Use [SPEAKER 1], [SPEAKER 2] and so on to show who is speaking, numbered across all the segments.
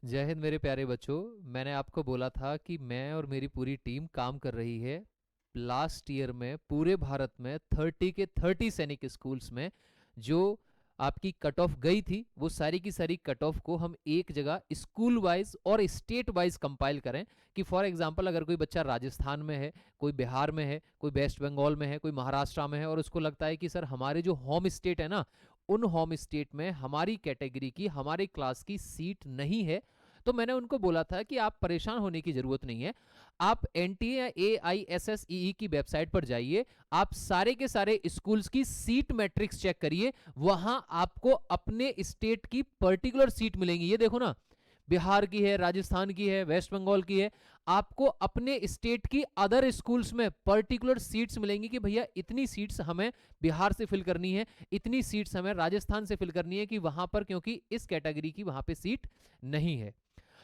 [SPEAKER 1] जय हिंद मेरे प्यारे बच्चों। मैंने आपको बोला था कि मैं और मेरी पूरी टीम काम कर रही है लास्ट ईयर में पूरे भारत में 30 के 30 सैनिक स्कूल्स में जो आपकी कट ऑफ गई थी वो सारी की सारी कट ऑफ को हम एक जगह स्कूल वाइज और स्टेट वाइज कंपाइल करें कि फॉर एग्जांपल अगर कोई बच्चा राजस्थान में है, कोई बिहार में है, कोई वेस्ट बंगाल में है, कोई महाराष्ट्र में है और उसको लगता है कि सर हमारे जो होम स्टेट है ना, उन होम स्टेट में हमारी कैटेगरी की हमारे क्लास की सीट नहीं है, तो मैंने उनको बोला था कि आप परेशान होने की जरूरत नहीं है। आप एनटीए या AISSEE की वेबसाइट पर जाइए, आप सारे के सारे स्कूल्स की सीट मैट्रिक्स चेक करिए, वहां आपको अपने स्टेट की पर्टिकुलर सीट मिलेंगी। ये देखो ना, बिहार की है, राजस्थान की है, वेस्ट बंगाल की है, आपको अपने स्टेट की अदर स्कूल्स में पर्टिकुलर सीट्स मिलेंगी कि भैया इतनी सीट्स हमें बिहार से फिल करनी है, इतनी सीट्स हमें राजस्थान से फिल करनी है कि वहां पर क्योंकि इस कैटेगरी की वहां पे सीट नहीं है।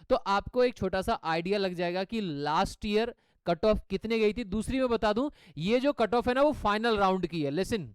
[SPEAKER 1] तो आपको एक छोटा सा आइडिया लग जाएगा कि लास्ट ईयर कट ऑफ कितने गई थी। दूसरी मैं बता दूं, ये जो कट ऑफ है ना वो फाइनल राउंड की है। लिसन,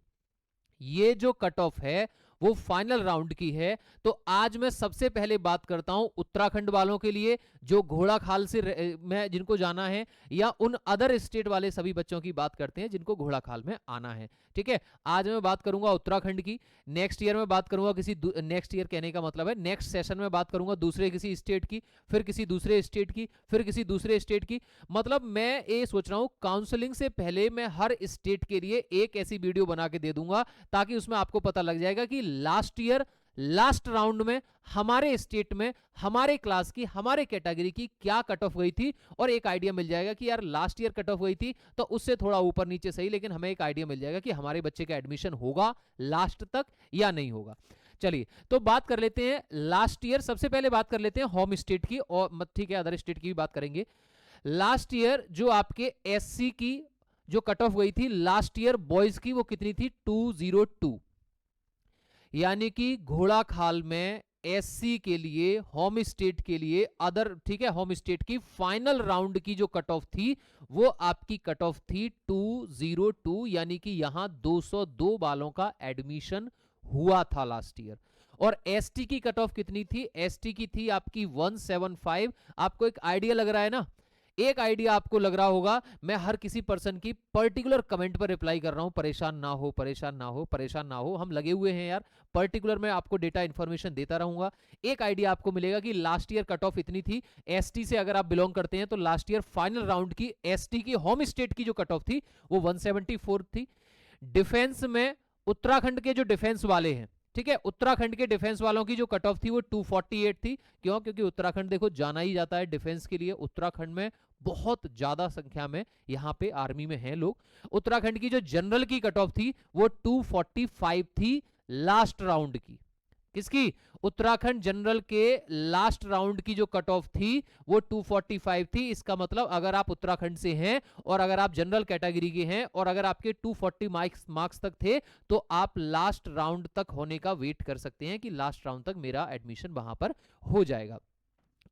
[SPEAKER 1] ये जो कट ऑफ है वो फाइनल राउंड की है। तो आज मैं सबसे पहले बात करता हूं उत्तराखंड वालों के लिए जो घोड़ा खाल से में जिनको जाना है, या उन अदर स्टेट वाले सभी बच्चों की बात करते हैं जिनको घोड़ा खाल में आना है। ठीक है, आज मैं बात करूंगा उत्तराखंड की। नेक्स्ट ईयर में बात करूंगा किसी नेक्स्ट ईयर कहने का मतलब है नेक्स्ट सेशन में बात करूंगा दूसरे किसी स्टेट की, फिर किसी दूसरे स्टेट की, फिर किसी दूसरे स्टेट की। मतलब मैं ये सोच रहा हूं काउंसलिंग से पहले मैं हर स्टेट के लिए एक ऐसी वीडियो बना के दे दूंगा ताकि उसमें आपको पता लग जाएगा कि लास्ट ईयर लास्ट राउंड में हमारे स्टेट में हमारे क्लास की हमारे कैटेगरी की क्या कट ऑफ गई थी, और एक आइडिया मिल जाएगा कि यार लास्ट ईयर कट ऑफ गई थी तो उससे थोड़ा ऊपर नीचे सही, लेकिन हमें एक आइडिया मिल जाएगा कि हमारे बच्चे का एडमिशन होगा लास्ट तक या नहीं होगा। चलिए तो बात कर लेते हैं लास्ट ईयर। सबसे पहले बात कर लेते हैं होम स्टेट की, और ठीक है अदर स्टेट की भी बात करेंगे। लास्ट ईयर जो आपके SC की जो कट ऑफ गई थी लास्ट ईयर बॉयज की, वो कितनी थी? 202। यानी कि घोड़ा खाल में SC के लिए होम स्टेट के लिए अदर, ठीक है, होम स्टेट की फाइनल राउंड की जो कट ऑफ थी वो आपकी कट ऑफ थी 202। यानी कि यहां 202 बालों का एडमिशन हुआ था लास्ट ईयर। और ST की कट ऑफ कितनी थी? ST की थी आपकी 175। आपको एक आइडिया लग रहा है ना, एक आइडिया आपको लग रहा होगा। मैं हर किसी पर्सन की पर्टिकुलर कमेंट पर रिप्लाई कर रहा हूं, परेशान ना हो, परेशान ना हो, परेशान ना हो, हम लगे हुए हैं यार, पर्टिकुलर मैं आपको डेटा इंफॉर्मेशन देता रहूंगा। एक आइडिया आपको मिलेगा कि लास्ट ईयर कट ऑफ इतनी थी। ST से अगर आप बिलोंग करते हैं तो लास्ट ईयर फाइनल राउंड की ST की होम स्टेट की जो कट ऑफ थी वो 174 थी। डिफेंस में उत्तराखंड के जो डिफेंस वाले हैं, ठीक है, उत्तराखंड के डिफेंस वालों की जो कट ऑफ थी वो 248 थी। क्यों? क्योंकि उत्तराखंड देखो जाना ही जाता है डिफेंस के लिए, उत्तराखंड में बहुत ज्यादा संख्या में यहाँ पे आर्मी में हैं लोग। उत्तराखंड की जो जनरल की कट ऑफ थी वो 245 थी लास्ट राउंड की। किसकी? उत्तराखंड जनरल के लास्ट राउंड की जो कट ऑफ थी वो 245 थी। इसका मतलब अगर आप उत्तराखंड से हैं और अगर आप जनरल कैटेगरी के हैं और अगर आपके 240 मार्क्स तक थे तो आप लास्ट राउंड तक होने का वेट कर सकते हैं कि लास्ट राउंड तक मेरा एडमिशन वहां पर हो जाएगा।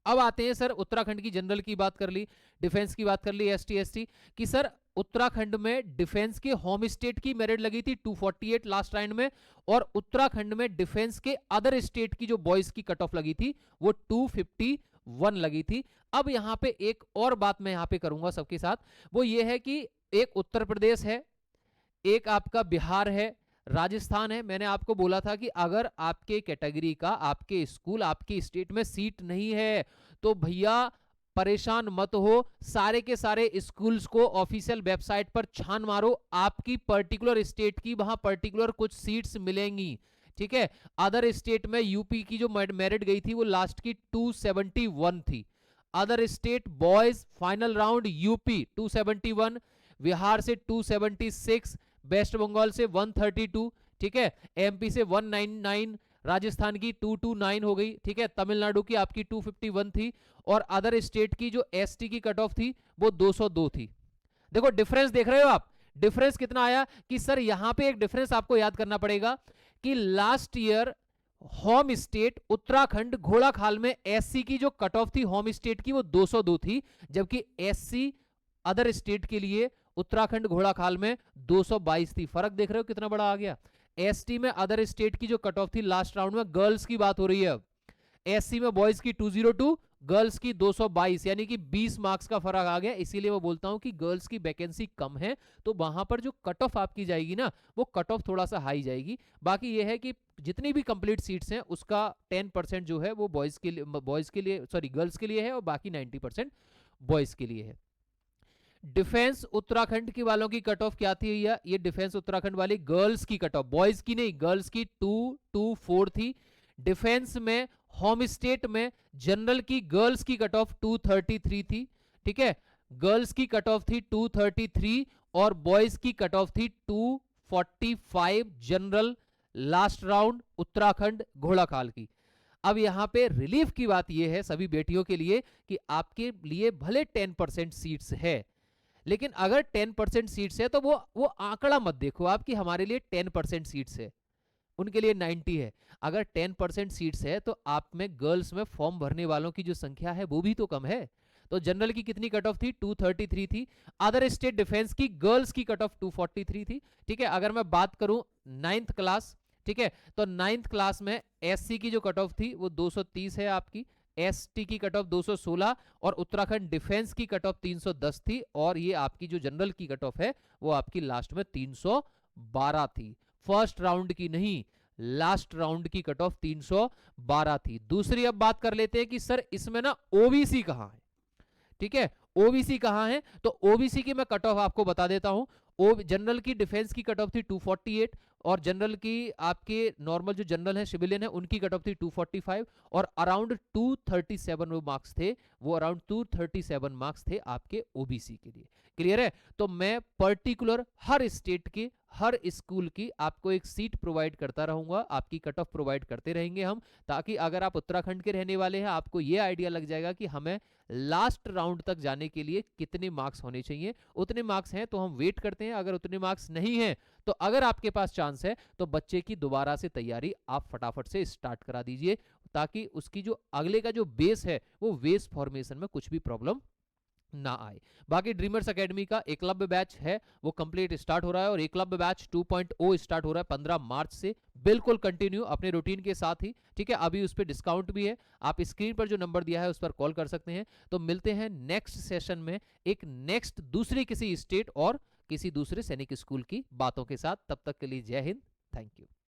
[SPEAKER 1] अब आते हैं सर, उत्तराखंड की जनरल की बात कर ली, डिफेंस की बात कर ली, ST कि सर उत्तराखंड में डिफेंस के होम स्टेट की मेरिट लगी थी 248 लास्ट राउंड में, और उत्तराखंड में डिफेंस के अदर स्टेट की जो बॉयज की कट ऑफ लगी थी वो 251 लगी थी। अब यहां पे एक और बात मैं यहां पे करूंगा सबके साथ, वो ये है कि एक उत्तर प्रदेश है, एक आपका बिहार है, राजस्थान है। मैंने आपको बोला था कि अगर आपके कैटेगरी का आपके स्कूल आपके स्टेट में सीट नहीं है तो भैया परेशान मत हो, सारे के सारे स्कूल्स को ऑफिशियल वेबसाइट पर छान मारो, आपकी पर्टिकुलर स्टेट की वहां पर्टिकुलर कुछ सीट्स मिलेंगी। ठीक है, अदर स्टेट में यूपी की जो मेरिट गई थी वो लास्ट की 271 थी। Other state boys final round UP 271, Bihar से 276, वेस्ट बंगाल से 132, ठीक है, MP से 199, राजस्थान की 229 हो गई, ठीक है, तमिलनाडु की आपकी 251 थी, और अदर स्टेट की जो ST की कट ऑफ थी वो 202 थी। देखो डिफरेंस देख रहे हो आप, डिफरेंस कितना आया कि सर यहां पे एक डिफरेंस आपको याद करना पड़ेगा कि last year home state Uttarakhand घोड़ा खाल में SC की जो कट ऑफ थी होम स्टेट की वो 202 थी, जबकि SC अदर स्टेट के लिए उत्तराखंड घोड़ा खाल में 222 थी। फर्क देख रहे हो कितना बड़ा आ गया। ST में अदर स्टेट की जो कट ऑफ थी लास्ट राउंड में, गर्ल्स की बात हो रही है अब, एससी में बॉयज की 202, गर्ल्स की 222, यानी कि 20 मार्क्स का फर्क आ गया। इसीलिए मैं बोलता हूं कि गर्ल्स की वैकेंसी कम है, तो वहां पर जो कट ऑफ आपकी जाएगी ना, वो कट ऑफ थोड़ा सा हाई जाएगी। बाकी ये है कि जितनी भी कंप्लीट सीट्स हैं उसका 10% जो है वो बॉयज के लिए सॉरी गर्ल्स के लिए है, और बाकी 90% बॉयज के लिए है। डिफेंस उत्तराखंड की वालों की कट ऑफ क्या थी भैया? ये डिफेंस उत्तराखंड वाली गर्ल्स की कट ऑफ, बॉयज की नहीं, गर्ल्स की 224 थी। डिफेंस में होम स्टेट में जनरल की गर्ल्स की कट ऑफ 233 थी, ठीक है, गर्ल्स की कट ऑफ थी 233 और बॉयज की कट ऑफ थी 245 general, last round Uttarakhand Ghorakhal की। अब यहां पे रिलीफ की बात यह है सभी बेटियों के लिए कि आपके लिए भले 10% सीट्स है, लेकिन अगर 10% सीट्स है तो वो आंकड़ा मत देखो आप कि हमारे लिए 10% सीट्स है, उनके लिए 90 है। अगर 10% सीट्स है तो आप में गर्ल्स में फॉर्म भरने वालों की जो संख्या है वो भी तो कम है। तो जनरल की कितनी कट ऑफ थी? 233 थी। अदर स्टेट डिफेंस की गर्ल्स की कट ऑफ 243 थी, ठीक है। अगर मैं बात करूं 9th क्लास, ठीक है, तो 9th क्लास में एससी की जो कट ऑफ थी वो 230 है आपकी, एसटी की कट ऑफ 216 और उत्तराखंड डिफेंस की कट ऑफ 310 थी, और ये आपकी जो जनरल की कट ऑफ है वो आपकी लास्ट में 312 थी। फर्स्ट राउंड की नहीं, लास्ट राउंड की कट ऑफ 312 थी। दूसरी अब बात कर लेते हैं कि सर इसमें ना ओबीसी कहां है, ठीक है, ओबीसी कहां है? तो ओबीसी की मैं कट ऑफ आपको बता देता हूं। जनरल की डिफेंस की कट ऑफ थी 248 और जनरल की आपके नॉर्मल जो जनरल है सिविलियन है उनकी कट ऑफ थी 245 और अराउंड 237 वो मार्क्स थे, वो अराउंड 237 मार्क्स थे आपके ओबीसी के लिए। क्लियर है? तो मैं पर्टिकुलर हर स्टेट के हर स्कूल की आपको एक सीट प्रोवाइड करता रहूंगा, आपकी कट ऑफ प्रोवाइड करते रहेंगे हम, ताकि अगर आप उत्तराखंड के रहने वाले हैं आपको यह आइडिया लग जाएगा कि हमें लास्ट राउंड तक जाने के लिए कितने मार्क्स होने चाहिए। उतने मार्क्स हैं तो हम वेट करते हैं, अगर उतने मार्क्स नहीं हैं तो अगर आपके पास चांस है तो बच्चे की दोबारा से तैयारी आप फटाफट से स्टार्ट करा दीजिए, ताकि उसकी जो अगले का जो बेस है वो बेस फॉर्मेशन में कुछ भी प्रॉब्लम ना आए। बाकी ड्रीमर्स एकेडमी का एकलव्य बैच है वो कंप्लीट स्टार्ट हो रहा है, और एकलव्य बैच 2.0 स्टार्ट हो रहा है 15 मार्च से, बिल्कुल कंटिन्यू अपने रूटीन के साथ ही, ठीक है। अभी उस पर डिस्काउंट भी है, आप स्क्रीन पर जो नंबर दिया है उस पर कॉल कर सकते हैं। तो मिलते हैं नेक्स्ट सेशन में एक नेक्स्ट दूसरी किसी स्टेट और किसी दूसरे सैनिक स्कूल की बातों के साथ। तब तक के लिए जय हिंद, थैंक यू।